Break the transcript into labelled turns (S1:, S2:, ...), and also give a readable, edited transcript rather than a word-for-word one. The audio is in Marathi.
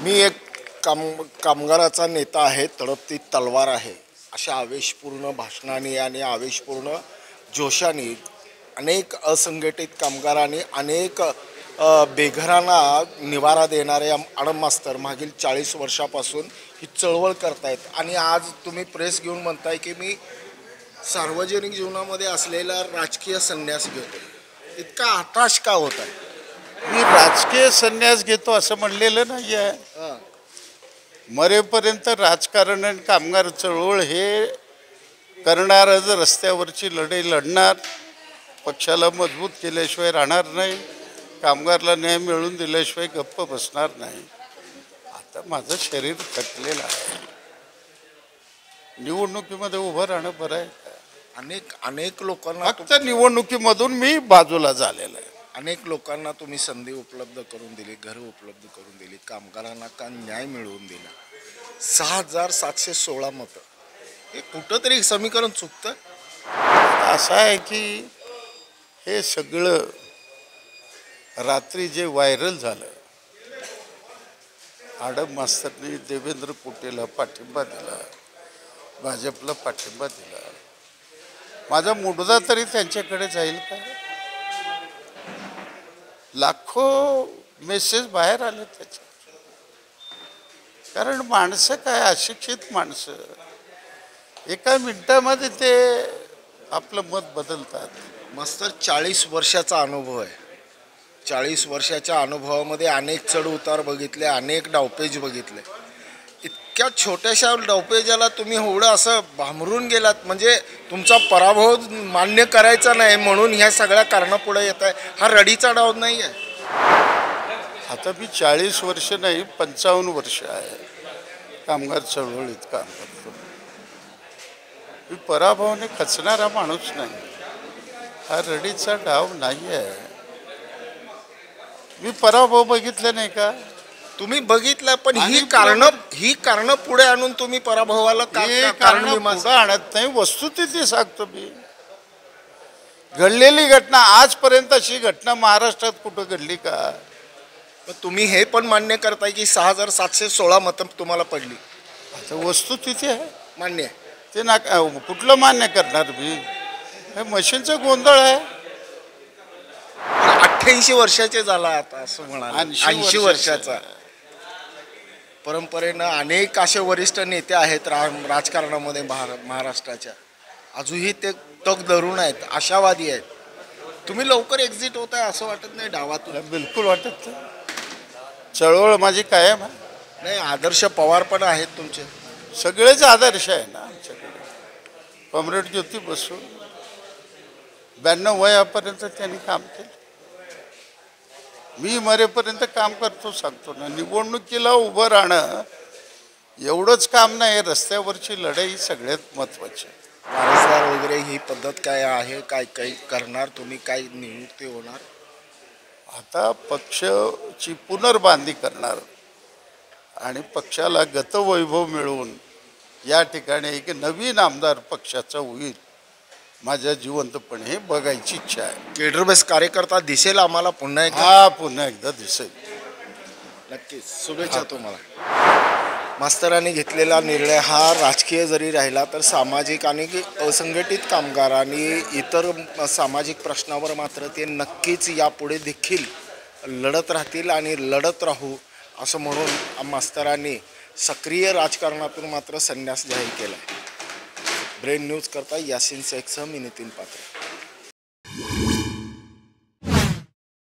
S1: मी एक कामगाराचा नेता आहे, तडपती तलवार आहे, अशा आवेशपूर्ण भाषणाने आणि आवेशपूर्ण जोशाने अनेक असंघटित कामगारांनी अनेक बेघरांना निवारा देणारे आडम मागील 40 वर्षापासून ही चळवळ करतायत। आणि आज तुम्ही प्रेस घेऊन म्हणताय की मी सार्वजनिक जीवनामध्ये असलेला राजकीय संन्यास घेतो, इतका हताश का होत आहे?
S2: मी राजकीय संन्यास घेतो असं म्हणलेलं नाही आहे। मरेपर्यंत राजकारण आणि कामगार चळवळ हे करणारच, रस्त्यावरची लढाई लढणार, पक्षाला मजबूत केल्याशिवाय राहणार नाही, कामगारला न्याय मिळवून दिल्याशिवाय गप्प बसणार नाही। आता माझं शरीर थकलेलं आहे, निवडणुकीमध्ये उभं राहणं बरं आहे का?
S1: अनेक लोकांना
S2: फक्त निवडणुकीमधून मी बाजूला झालेलं आहे।
S1: अनेक लोकांना तुम्ही संधी उपलब्ध करून दिली, घर उपलब्ध करून दिली, कामगारांना का न्याय मिळवून दिला। 6716 मतं, हे कुठंतरी समीकरण चुकतं।
S2: असं आहे की हे सगळं रात्री जे व्हायरल झालं, आडम मास्तरनी देवेंद्र कुटेला पाठिंबा दिला, भाजपला पाठिंबा दिला, माझा मुद्दा तरी त्यांच्याकडे जाईल का? लाखो मेसेज बाहेर आले त्याचे, कारण माणसं काय अशिक्षित माणसं एका मिनिटामध्ये ते आपलं मत बदलतात।
S1: मास्तर 40 वर्षाचा अनुभव आहे, 40 वर्षाच्या अनुभवामध्ये अनेक चढ उतार बघितले, अनेक डावपेच बघितले। इतक्या छोट्याशा डावपेजाला तुम्ही एवढं असं भांबरून गेलात, म्हणजे तुमचा पराभव मान्य करायचा नाही म्हणून ह्या सगळ्या कारणापुढे येत आहे। हा रडीचा डाव नाही आहे।
S2: आता मी 40 वर्ष नाही 55 वर्ष आहे कामगार चळवळीत काम करतो। मी पराभवाने खचणारा माणूस नाही, हा रडीचा डाव नाही आहे। मी पराभव बघितला नाही का?
S1: तुम्ही बघितलं, पण ही कारण पुढे आणून तुम्ही पराभवाला
S2: कारण पुढे आणत नाही, वस्तुस्थिती सांगतो मी। घडलेली घटना, आजपर्यंत अशी घटना महाराष्ट्रात कुठं घडली का?
S1: तुम्ही हे पण मान्य करताय की 6716 मतं तुम्हाला पडली,
S2: आता वस्तुस्थिती आहे,
S1: मान्य आहे
S2: ते ना, कुठलं मान्य करणार मी? हे मशीनचा गोंधळ आहे।
S1: 88 वर्षाचे झाला आता असं म्हणाल, 80 वर्षाचा। परंपरेनं अनेक असे वरिष्ठ नेते आहेत राजकारणामध्ये महाराष्ट्राच्या, अजूनही ते तग धरून आहेत, आशावादी आहेत। तुम्ही लवकर एक्झिट होत आहे असं वाटत नाही डावातून?
S2: बिलकुल वाटत नाही, चळवळ माझी कायम आहे।
S1: नाही, आदर्श पवार पण आहेत तुमचे,
S2: सगळेच आदर्श आहे ना आमच्याकडे। कॉम्रेड ज्योती बसू 92 वयापर्यंत त्यांनी काम केलं, मी मरेपर्यंत काम करतो सांगतो ना। निवडणुकीला उभं राहणं एवढंच काम नाही, रस्त्यावरची लढाई सगळ्यात महत्त्वाची।
S1: वारसदार वगैरे ही पद्धत काय आहे, काय काही करणार तुम्ही, काय नियुक्ती होणार?
S2: आता पक्षाची पुनर्बांधणी करणार आणि पक्षाला गतवैभव मिळवून या ठिकाणी एक नवीन आमदार पक्षाचा होईल, माझ्या जिवंतपणे बघायची इच्छा आहे।
S1: केडर बेस कार्यकर्ता दिसेल आम्हाला पुन्हा एकदा?
S2: हा, पुन्हा एकदा दिसेल,
S1: नक्कीच। शुभेच्छा तुम्हाला। मास्तरांनी घेतलेला निर्णय हा राजकीय जरी राहिला तर सामाजिक आणि असंघटित कामगार आणि इतर सामाजिक प्रश्नावर मात्र ते नक्कीच यापुढे देखील लढत राहतील आणि लढत राहू असं म्हणून मास्तरांनी सक्रिय राजकारणातून मात्र संन्यास जाहीर केला आहे। ब्रेन न्यूज करता यासिन शेखसह मी नितीन पात्रे।